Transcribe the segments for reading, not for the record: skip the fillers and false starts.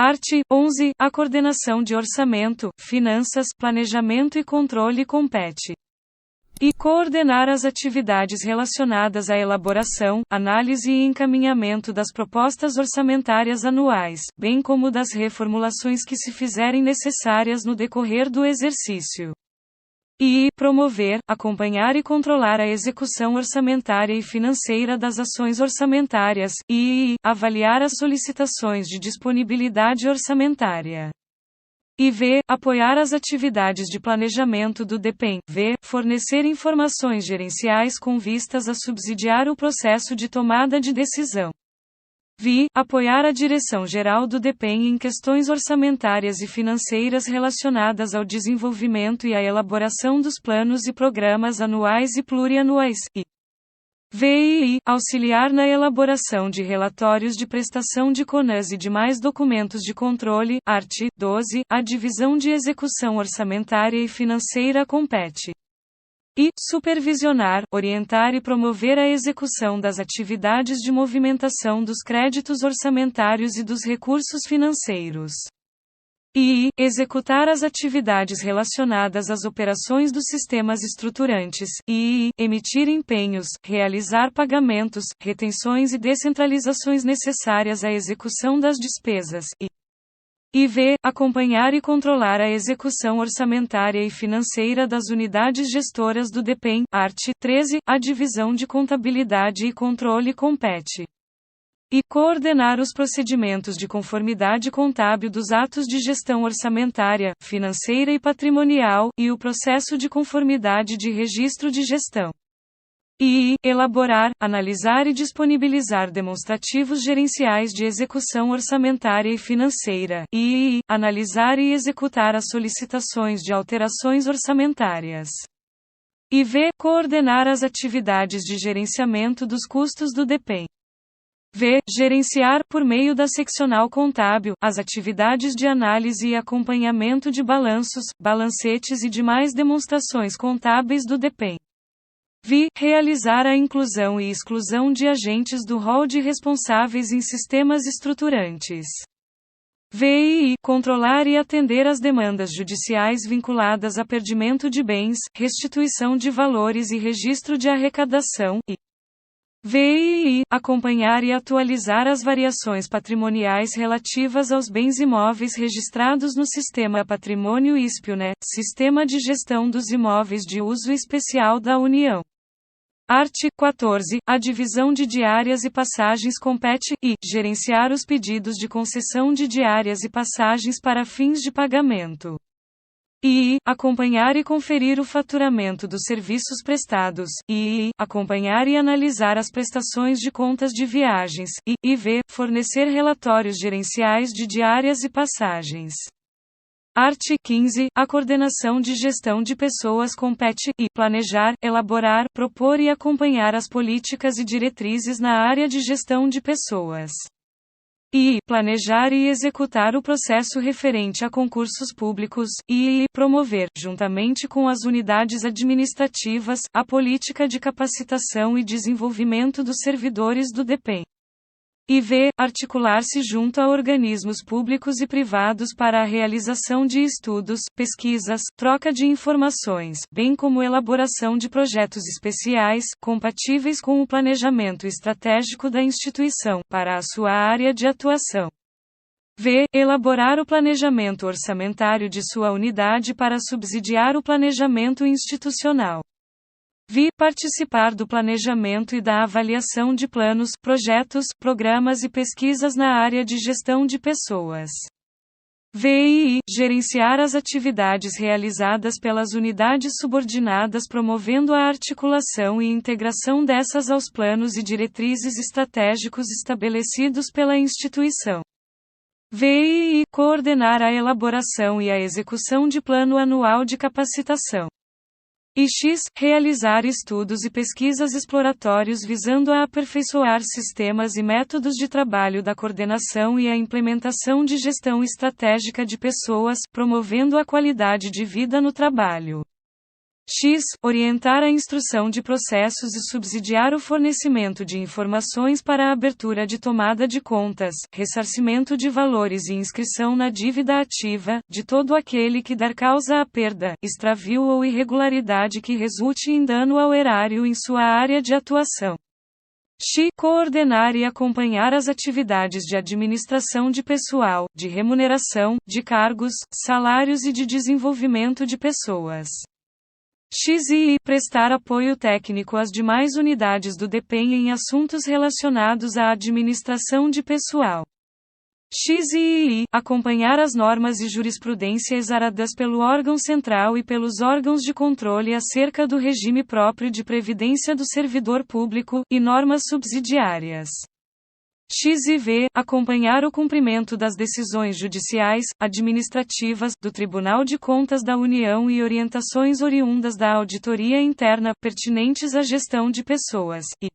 Art. 11. A coordenação de orçamento, finanças, planejamento e controle compete. E coordenar as atividades relacionadas à elaboração, análise e encaminhamento das propostas orçamentárias anuais, bem como das reformulações que se fizerem necessárias no decorrer do exercício. E promover, acompanhar e controlar a execução orçamentária e financeira das ações orçamentárias, e avaliar as solicitações de disponibilidade orçamentária. E apoiar as atividades de planejamento do DEPEN. Fornecer informações gerenciais com vistas a subsidiar o processo de tomada de decisão. Apoiar a Direção-Geral do DEPEN em questões orçamentárias e financeiras relacionadas ao desenvolvimento e à elaboração dos planos e programas anuais e plurianuais, e auxiliar na elaboração de relatórios de prestação de CONAS e demais documentos de controle. Art. 12. A divisão de execução orçamentária e financeira compete. E supervisionar, orientar e promover a execução das atividades de movimentação dos créditos orçamentários e dos recursos financeiros. E executar as atividades relacionadas às operações dos sistemas estruturantes, e emitir empenhos, realizar pagamentos, retenções e descentralizações necessárias à execução das despesas, e acompanhar e controlar a execução orçamentária e financeira das unidades gestoras do DEPEN. Art. 13. A divisão de contabilidade e controle compete. E coordenar os procedimentos de conformidade contábil dos atos de gestão orçamentária, financeira e patrimonial, e o processo de conformidade de registro de gestão. E elaborar, analisar e disponibilizar demonstrativos gerenciais de execução orçamentária e financeira, e analisar e executar as solicitações de alterações orçamentárias. E coordenar as atividades de gerenciamento dos custos do DEPEN. Gerenciar, por meio da seccional contábil, as atividades de análise e acompanhamento de balanços, balancetes e demais demonstrações contábeis do DEPEN. Realizar a inclusão e exclusão de agentes do rol de responsáveis em sistemas estruturantes. Controlar e atender às demandas judiciais vinculadas a perdimento de bens, restituição de valores e registro de arrecadação, e acompanhar e atualizar as variações patrimoniais relativas aos bens imóveis registrados no Sistema Patrimônio ISPIONE, Sistema de Gestão dos Imóveis de Uso Especial da União. Art. 14. A divisão de diárias e passagens compete, e gerenciar os pedidos de concessão de diárias e passagens para fins de pagamento. E acompanhar e conferir o faturamento dos serviços prestados, e acompanhar e analisar as prestações de contas de viagens, e fornecer relatórios gerenciais de diárias e passagens. Art. 15. A coordenação de gestão de pessoas compete, e planejar, elaborar, propor e acompanhar as políticas e diretrizes na área de gestão de pessoas. E planejar e executar o processo referente a concursos públicos, e promover, juntamente com as unidades administrativas, a política de capacitação e desenvolvimento dos servidores do DEPEN. E articular-se junto a organismos públicos e privados para a realização de estudos, pesquisas, troca de informações, bem como elaboração de projetos especiais, compatíveis com o planejamento estratégico da instituição, para a sua área de atuação. Elaborar o planejamento orçamentário de sua unidade para subsidiar o planejamento institucional. Participar do planejamento e da avaliação de planos, projetos, programas e pesquisas na área de gestão de pessoas. Gerenciar as atividades realizadas pelas unidades subordinadas promovendo a articulação e integração dessas aos planos e diretrizes estratégicos estabelecidos pela instituição. Coordenar a elaboração e a execução de plano anual de capacitação. E realizar estudos e pesquisas exploratórios visando a aperfeiçoar sistemas e métodos de trabalho da coordenação e a implementação de gestão estratégica de pessoas, promovendo a qualidade de vida no trabalho. X. Orientar a instrução de processos e subsidiar o fornecimento de informações para a abertura de tomada de contas, ressarcimento de valores e inscrição na dívida ativa, de todo aquele que dar causa à perda, extravio ou irregularidade que resulte em dano ao erário em sua área de atuação. X. Coordenar e acompanhar as atividades de administração de pessoal, de remuneração, de cargos, salários e de desenvolvimento de pessoas. X. Prestar apoio técnico às demais unidades do DPEM em assuntos relacionados à administração de pessoal. X. Acompanhar as normas e jurisprudência exaradas pelo órgão central e pelos órgãos de controle acerca do regime próprio de previdência do servidor público, e normas subsidiárias. X. Acompanhar o cumprimento das decisões judiciais, administrativas, do Tribunal de Contas da União e orientações oriundas da auditoria interna, pertinentes à gestão de pessoas, e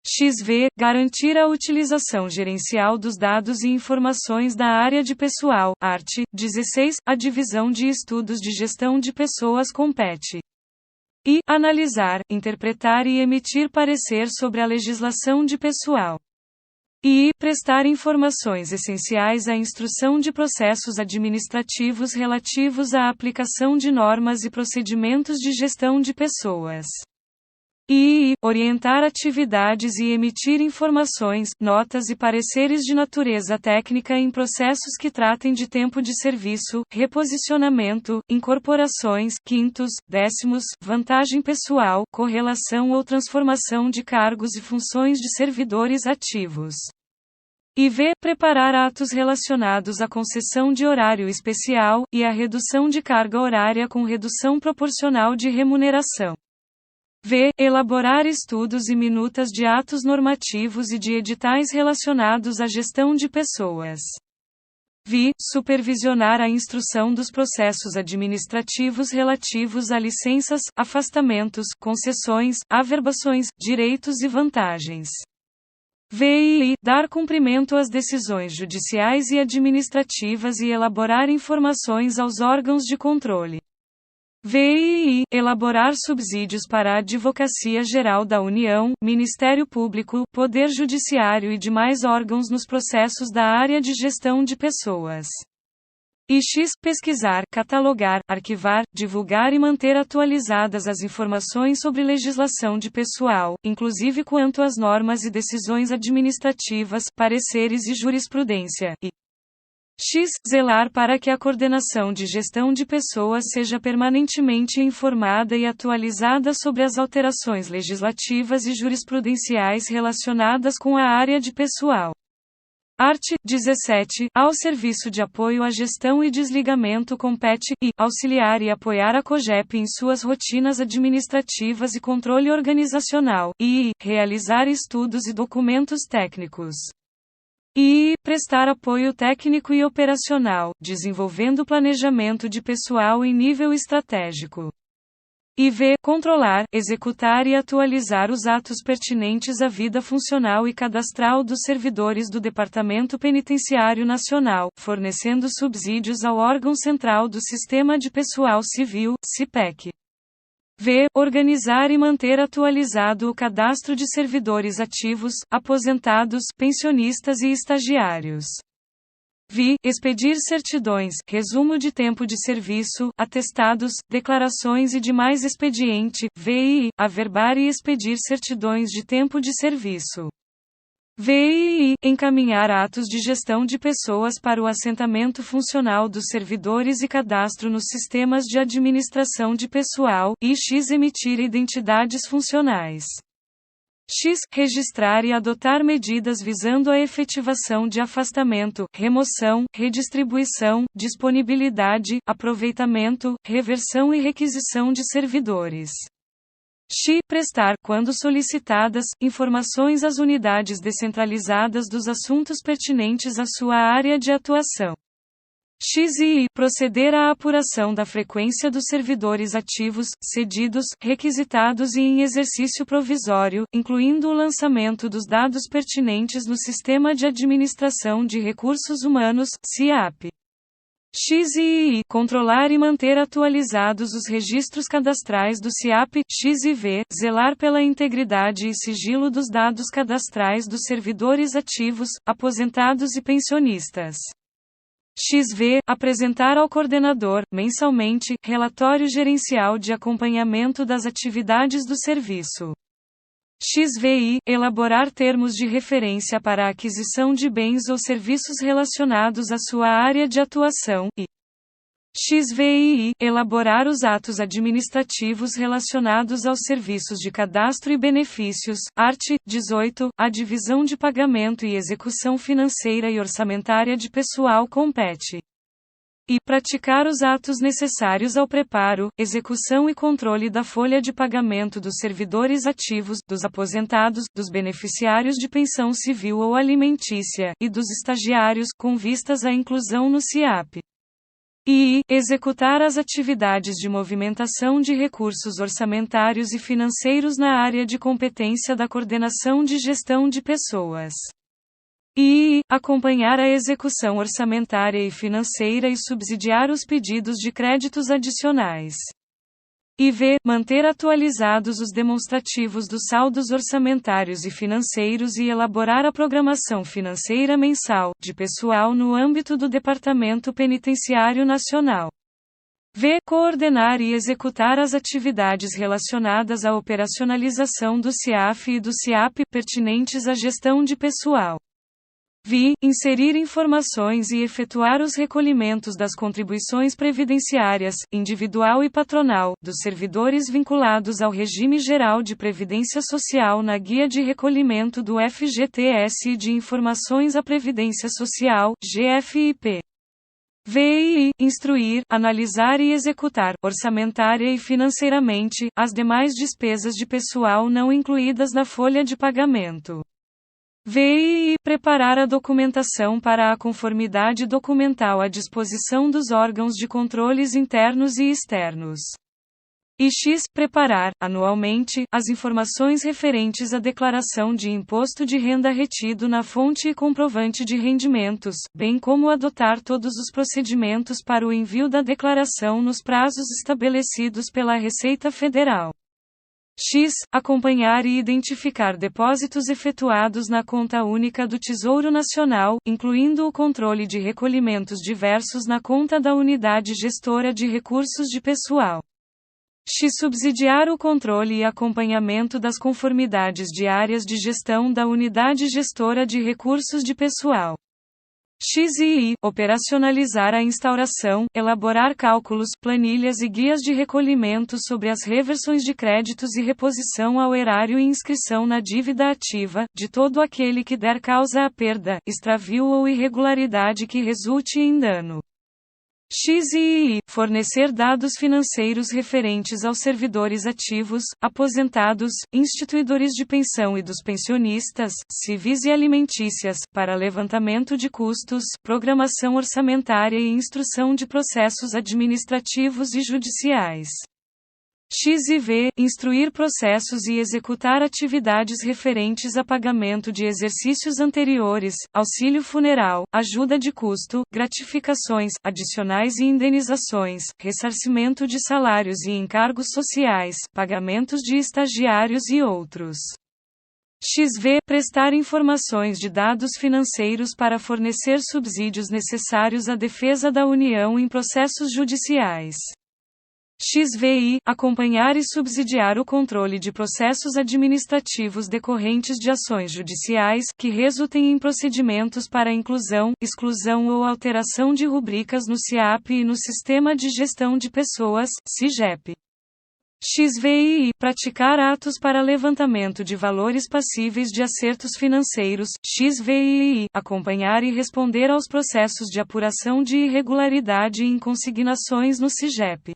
X. Garantir a utilização gerencial dos dados e informações da área de pessoal, art. 16, a Divisão de Estudos de Gestão de Pessoas compete. I. Analisar, interpretar e emitir parecer sobre a legislação de pessoal. E prestar informações essenciais à instrução de processos administrativos relativos à aplicação de normas e procedimentos de gestão de pessoas. E orientar atividades e emitir informações, notas e pareceres de natureza técnica em processos que tratem de tempo de serviço, reposicionamento, incorporações, quintos, décimos, vantagem pessoal, correlação ou transformação de cargos e funções de servidores ativos. E preparar atos relacionados à concessão de horário especial, e à redução de carga horária com redução proporcional de remuneração. Elaborar estudos e minutas de atos normativos e de editais relacionados à gestão de pessoas. Supervisionar a instrução dos processos administrativos relativos a licenças, afastamentos, concessões, averbações, direitos e vantagens. Dar cumprimento às decisões judiciais e administrativas e elaborar informações aos órgãos de controle. Elaborar subsídios para a Advocacia Geral da União, Ministério Público, Poder Judiciário e demais órgãos nos processos da área de gestão de pessoas. E X. Pesquisar, catalogar, arquivar, divulgar e manter atualizadas as informações sobre legislação de pessoal, inclusive quanto às normas e decisões administrativas, pareceres e jurisprudência. E X. Zelar para que a coordenação de gestão de pessoas seja permanentemente informada e atualizada sobre as alterações legislativas e jurisprudenciais relacionadas com a área de pessoal. Art. 17. Ao Serviço de Apoio à Gestão e Desligamento compete, e auxiliar e apoiar a COGEP em suas rotinas administrativas e controle organizacional, e realizar estudos e documentos técnicos. E prestar apoio técnico e operacional, desenvolvendo planejamento de pessoal em nível estratégico. E controlar, executar e atualizar os atos pertinentes à vida funcional e cadastral dos servidores do Departamento Penitenciário Nacional, fornecendo subsídios ao órgão central do Sistema de Pessoal Civil, CIPEC. Organizar e manter atualizado o cadastro de servidores ativos, aposentados, pensionistas e estagiários. Expedir certidões, resumo de tempo de serviço, atestados, declarações e demais expediente. Averbar e expedir certidões de tempo de serviço. Encaminhar atos de gestão de pessoas para o assentamento funcional dos servidores e cadastro nos sistemas de administração de pessoal, e X. Emitir identidades funcionais. X. Registrar e adotar medidas visando a efetivação de afastamento, remoção, redistribuição, disponibilidade, aproveitamento, reversão e requisição de servidores. X. Prestar, quando solicitadas, informações às unidades descentralizadas dos assuntos pertinentes à sua área de atuação. X. Proceder à apuração da frequência dos servidores ativos, cedidos, requisitados e em exercício provisório, incluindo o lançamento dos dados pertinentes no Sistema de Administração de Recursos Humanos, SIAP. X e I. Controlar e manter atualizados os registros cadastrais do SIAP. X e V. Zelar pela integridade e sigilo dos dados cadastrais dos servidores ativos, aposentados e pensionistas. XV. Apresentar ao coordenador, mensalmente, relatório gerencial de acompanhamento das atividades do serviço. XVI. Elaborar termos de referência para a aquisição de bens ou serviços relacionados à sua área de atuação, e XVI. Elaborar os atos administrativos relacionados aos serviços de cadastro e benefícios. Art. 18. A divisão de pagamento e execução financeira e orçamentária de pessoal compete. E praticar os atos necessários ao preparo, execução e controle da folha de pagamento dos servidores ativos, dos aposentados, dos beneficiários de pensão civil ou alimentícia, e dos estagiários, com vistas à inclusão no SIAP. E executar as atividades de movimentação de recursos orçamentários e financeiros na área de competência da coordenação de gestão de pessoas. E acompanhar a execução orçamentária e financeira e subsidiar os pedidos de créditos adicionais. E V. Manter atualizados os demonstrativos dos saldos orçamentários e financeiros e elaborar a programação financeira mensal, de pessoal no âmbito do Departamento Penitenciário Nacional. V. Coordenar e executar as atividades relacionadas à operacionalização do SIAF e do SIAP, pertinentes à gestão de pessoal. Vi. Inserir informações e efetuar os recolhimentos das contribuições previdenciárias, individual e patronal, dos servidores vinculados ao Regime Geral de Previdência Social na Guia de Recolhimento do FGTS e de Informações à Previdência Social, GFIP. VI. Instruir, analisar e executar, orçamentária e financeiramente, as demais despesas de pessoal não incluídas na folha de pagamento. VI. Preparar a documentação para a conformidade documental à disposição dos órgãos de controles internos e externos. E X. Preparar, anualmente, as informações referentes à declaração de imposto de renda retido na fonte e comprovante de rendimentos, bem como adotar todos os procedimentos para o envio da declaração nos prazos estabelecidos pela Receita Federal. X. Acompanhar e identificar depósitos efetuados na conta única do Tesouro Nacional, incluindo o controle de recolhimentos diversos na conta da Unidade Gestora de Recursos de Pessoal. X. Subsidiar o controle e acompanhamento das conformidades diárias de gestão da Unidade Gestora de Recursos de Pessoal. XI. Operacionalizar a instauração, elaborar cálculos, planilhas e guias de recolhimento sobre as reversões de créditos e reposição ao erário e inscrição na dívida ativa, de todo aquele que der causa à perda, extravio ou irregularidade que resulte em dano. XI. Fornecer dados financeiros referentes aos servidores ativos, aposentados, instituidores de pensão e dos pensionistas, civis e alimentícias, para levantamento de custos, programação orçamentária e instrução de processos administrativos e judiciais. XIV. Instruir processos e executar atividades referentes a pagamento de exercícios anteriores, auxílio funeral, ajuda de custo, gratificações, adicionais e indenizações, ressarcimento de salários e encargos sociais, pagamentos de estagiários e outros. XV. Prestar informações de dados financeiros para fornecer subsídios necessários à defesa da União em processos judiciais. XVI. Acompanhar e subsidiar o controle de processos administrativos decorrentes de ações judiciais, que resultem em procedimentos para inclusão, exclusão ou alteração de rubricas no SIAP e no Sistema de Gestão de Pessoas, SIGEP. XVI. Praticar atos para levantamento de valores passíveis de acertos financeiros. XVI. Acompanhar e responder aos processos de apuração de irregularidade em consignações no SIGEP.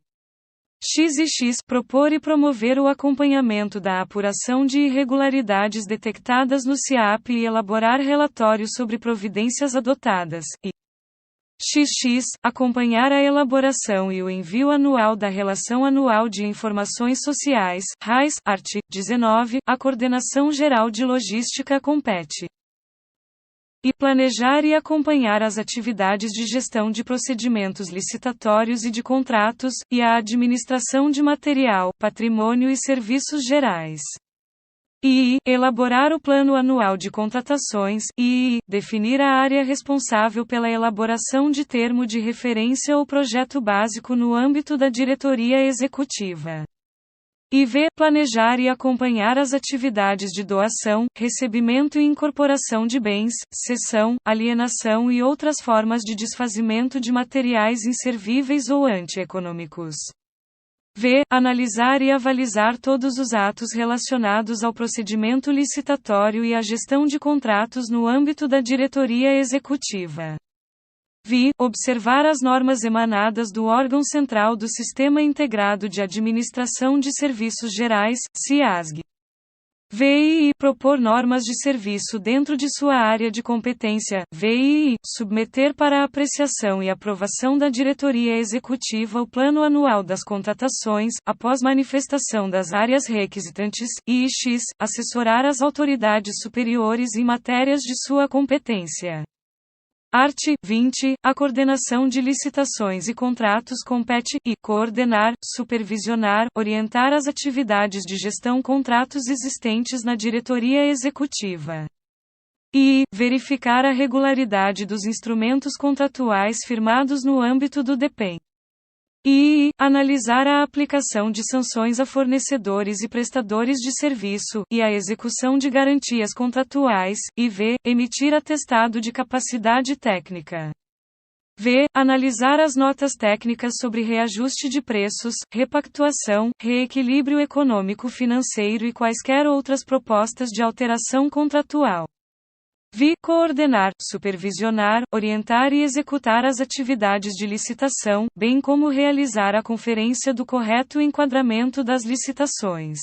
XX. Propor e promover o acompanhamento da apuração de irregularidades detectadas no SIAP e elaborar relatório sobre providências adotadas, e XX. Acompanhar a elaboração e o envio anual da Relação Anual de Informações Sociais, RAIS, art. 19, a Coordenação Geral de Logística compete. E planejar e acompanhar as atividades de gestão de procedimentos licitatórios e de contratos, e a administração de material, patrimônio e serviços gerais. E elaborar o plano anual de contratações, e definir a área responsável pela elaboração de termo de referência ou projeto básico no âmbito da diretoria executiva. E planejar e acompanhar as atividades de doação, recebimento e incorporação de bens, cessão, alienação e outras formas de desfazimento de materiais inservíveis ou antieconômicos. Analisar e avalizar todos os atos relacionados ao procedimento licitatório e à gestão de contratos no âmbito da diretoria executiva. Observar as normas emanadas do órgão central do Sistema Integrado de Administração de Serviços Gerais, SIASG. E propor normas de serviço dentro de sua área de competência. Submeter para apreciação e aprovação da diretoria executiva o plano anual das contratações, após manifestação das áreas requisitantes, e assessorar as autoridades superiores em matérias de sua competência. Art. 20. A coordenação de licitações e contratos compete, coordenar, supervisionar, orientar as atividades de gestão contratos existentes na diretoria executiva. Verificar a regularidade dos instrumentos contratuais firmados no âmbito do DEPEN. Analisar a aplicação de sanções a fornecedores e prestadores de serviço, e a execução de garantias contratuais, e emitir atestado de capacidade técnica. Analisar as notas técnicas sobre reajuste de preços, repactuação, reequilíbrio econômico-financeiro e quaisquer outras propostas de alteração contratual. Coordenar, supervisionar, orientar e executar as atividades de licitação, bem como realizar a conferência do correto enquadramento das licitações.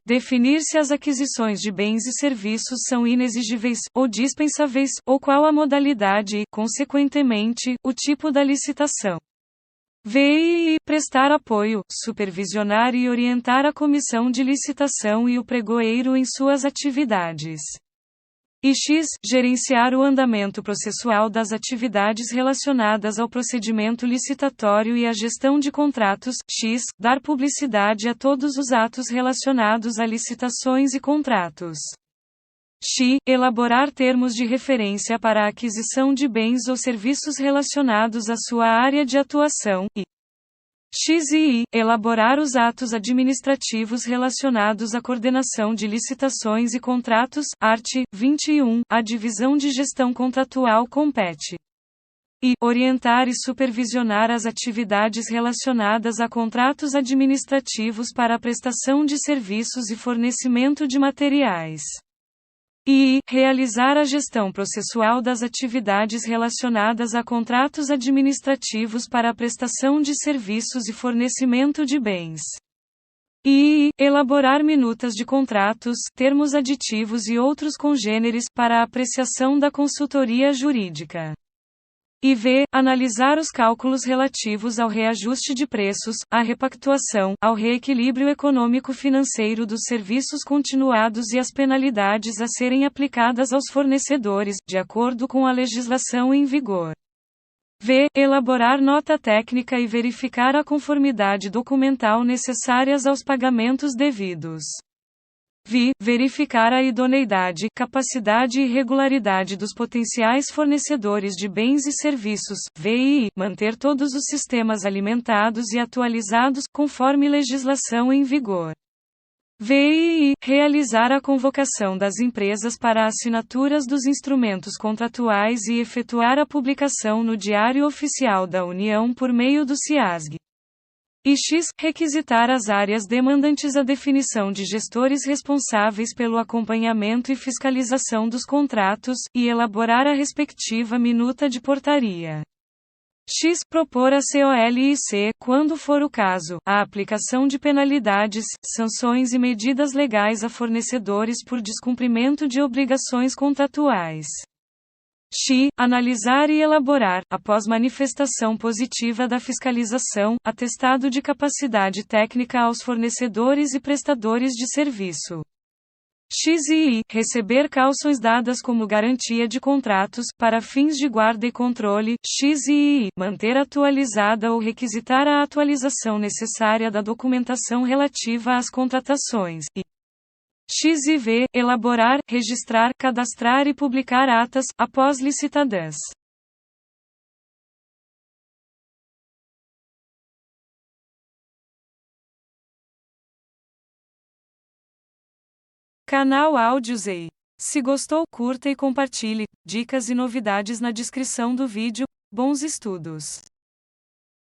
Definir se as aquisições de bens e serviços são inexigíveis, ou dispensáveis, ou qual a modalidade e, consequentemente, o tipo da licitação. Prestar apoio, supervisionar e orientar a comissão de licitação e o pregoeiro em suas atividades. Gerenciar o andamento processual das atividades relacionadas ao procedimento licitatório e à gestão de contratos. Dar publicidade a todos os atos relacionados a licitações e contratos. Elaborar termos de referência para a aquisição de bens ou serviços relacionados à sua área de atuação, e elaborar os atos administrativos relacionados à coordenação de licitações e contratos. Art. 21. A divisão de gestão contratual compete. Orientar e supervisionar as atividades relacionadas a contratos administrativos para a prestação de serviços e fornecimento de materiais. Realizar a gestão processual das atividades relacionadas a contratos administrativos para a prestação de serviços e fornecimento de bens. Elaborar minutas de contratos, termos aditivos e outros congêneres, para a apreciação da consultoria jurídica. Analisar os cálculos relativos ao reajuste de preços, à repactuação, ao reequilíbrio econômico-financeiro dos serviços continuados e as penalidades a serem aplicadas aos fornecedores, de acordo com a legislação em vigor. Elaborar nota técnica e verificar a conformidade documental necessárias aos pagamentos devidos. Verificar a idoneidade, capacidade e regularidade dos potenciais fornecedores de bens e serviços. Manter todos os sistemas alimentados e atualizados, conforme legislação em vigor. Realizar a convocação das empresas para assinaturas dos instrumentos contratuais e efetuar a publicação no Diário Oficial da União por meio do SIASG. Requisitar as áreas demandantes a definição de gestores responsáveis pelo acompanhamento e fiscalização dos contratos, e elaborar a respectiva minuta de portaria. Propor a COLIC, quando for o caso, a aplicação de penalidades, sanções e medidas legais a fornecedores por descumprimento de obrigações contratuais. Analisar e elaborar, após manifestação positiva da fiscalização, atestado de capacidade técnica aos fornecedores e prestadores de serviço. XI. Receber cauções dadas como garantia de contratos, para fins de guarda e controle. XI. Manter atualizada ou requisitar a atualização necessária da documentação relativa às contratações. E XIV. Elaborar, registrar, cadastrar e publicar atas, após licitadas. Canal Áudios EI. Se gostou, curta e compartilhe. Dicas e novidades na descrição do vídeo. Bons estudos!